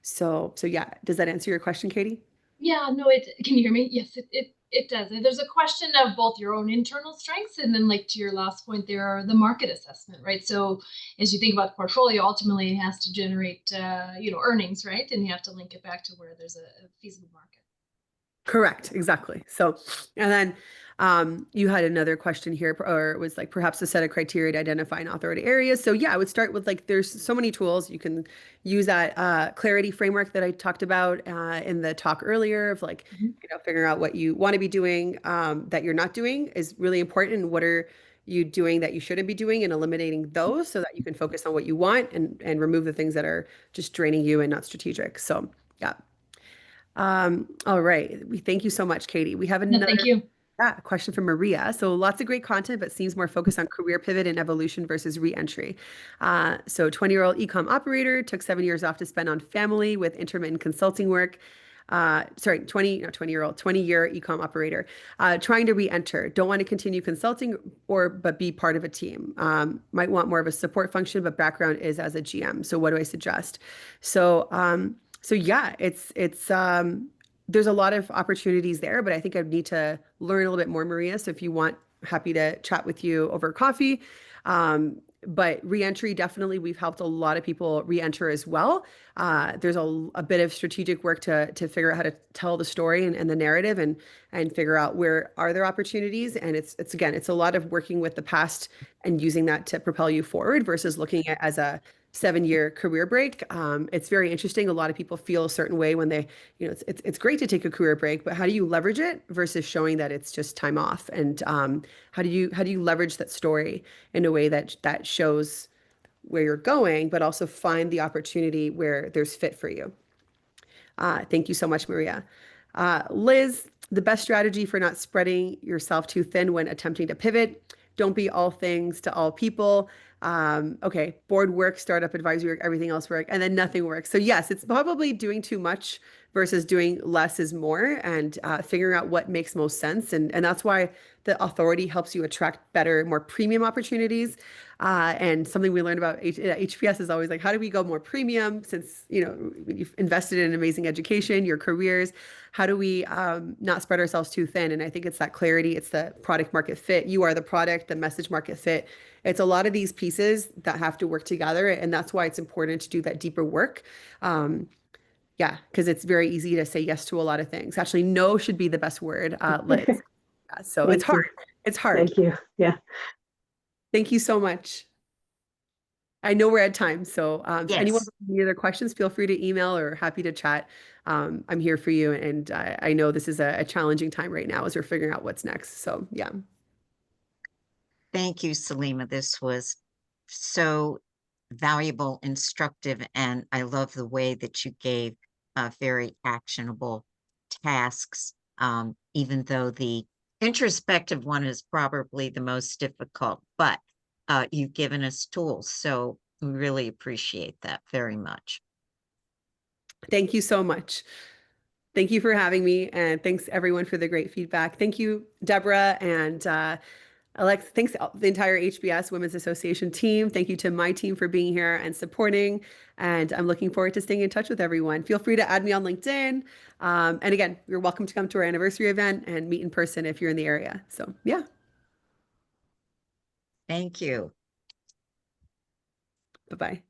So yeah, does that answer your question, Katie? Yeah, no, can you hear me? Yes, it does. There's a question of both your own internal strengths and then like to your last point there are the market assessment, right? So as you think about the portfolio, ultimately it has to generate earnings, right? And you have to link it back to where there's a feasible market. Correct, exactly. So, and then you had another question here, or it was like perhaps a set of criteria to identify an authority areas. So yeah, I would start with like there's so many tools you can use that clarity framework that I talked about in the talk earlier of like figuring out what you want to be doing that you're not doing is really important, and what are you doing that you shouldn't be doing, and eliminating those so that you can focus on what you want and remove the things that are just draining you and not strategic. So yeah. All right. We thank you so much, Katie. We have No, another thank you. question from Maria. So lots of great content, but seems more focused on career pivot and evolution versus re-entry. So 20-year-old ecom operator took 7 years off to spend on family with intermittent consulting work. 20-year ecom operator, trying to re-enter, don't want to continue consulting but be part of a team. Might want more of a support function, but background is as a GM. So what do I suggest? So yeah, there's a lot of opportunities there, but I think I'd need to learn a little bit more, Maria. So if you want, happy to chat with you over coffee. But reentry, definitely, we've helped a lot of people re-enter as well. There's a bit of strategic work to figure out how to tell the story and the narrative and figure out where are there opportunities. And it's again, it's a lot of working with the past and using that to propel you forward versus looking at as a 7-year career break. It's very interesting. A lot of people feel a certain way when they, it's great to take a career break, but how do you leverage it versus showing that it's just time off? And how do you leverage that story in a way that shows where you're going, but also find the opportunity where there's fit for you? Thank you so much, Maria. Liz, the best strategy for not spreading yourself too thin when attempting to pivot. Don't be all things to all people. Okay, board work, startup advisory work, everything else work, and then nothing works. So yes, it's probably doing too much versus doing less is more, and figuring out what makes most sense. And that's why the authority helps you attract better, more premium opportunities. And something we learned about HPS is always like, how do we go more premium since, you've invested in amazing education, your careers, how do we not spread ourselves too thin? And I think it's that clarity, it's the product market fit. You are the product, the message market fit. It's a lot of these pieces that have to work together. And that's why it's important to do that deeper work. Yeah, because it's very easy to say yes to a lot of things. Actually, no should be the best word, Liz. So it's hard. It's hard. Thank you. Yeah. Thank you so much. I know we're at time, so if anyone Yes. has any other questions, feel free to email or happy to chat. I'm here for you, and I know this is a challenging time right now as we're figuring out what's next. So yeah. Thank you, Saleema. This was so valuable, instructive, and I love the way that you gave very actionable tasks, even though the introspective one is probably the most difficult, but you've given us tools. So we really appreciate that very much. Thank you so much. Thank you for having me, and thanks everyone for the great feedback. Thank you, Deborah and Alex. Thanks to the entire HBS Women's Association team. Thank you to my team for being here and supporting. And I'm looking forward to staying in touch with everyone. Feel free to add me on LinkedIn. And again, you're welcome to come to our anniversary event and meet in person if you're in the area. So yeah. Thank you. Bye-bye.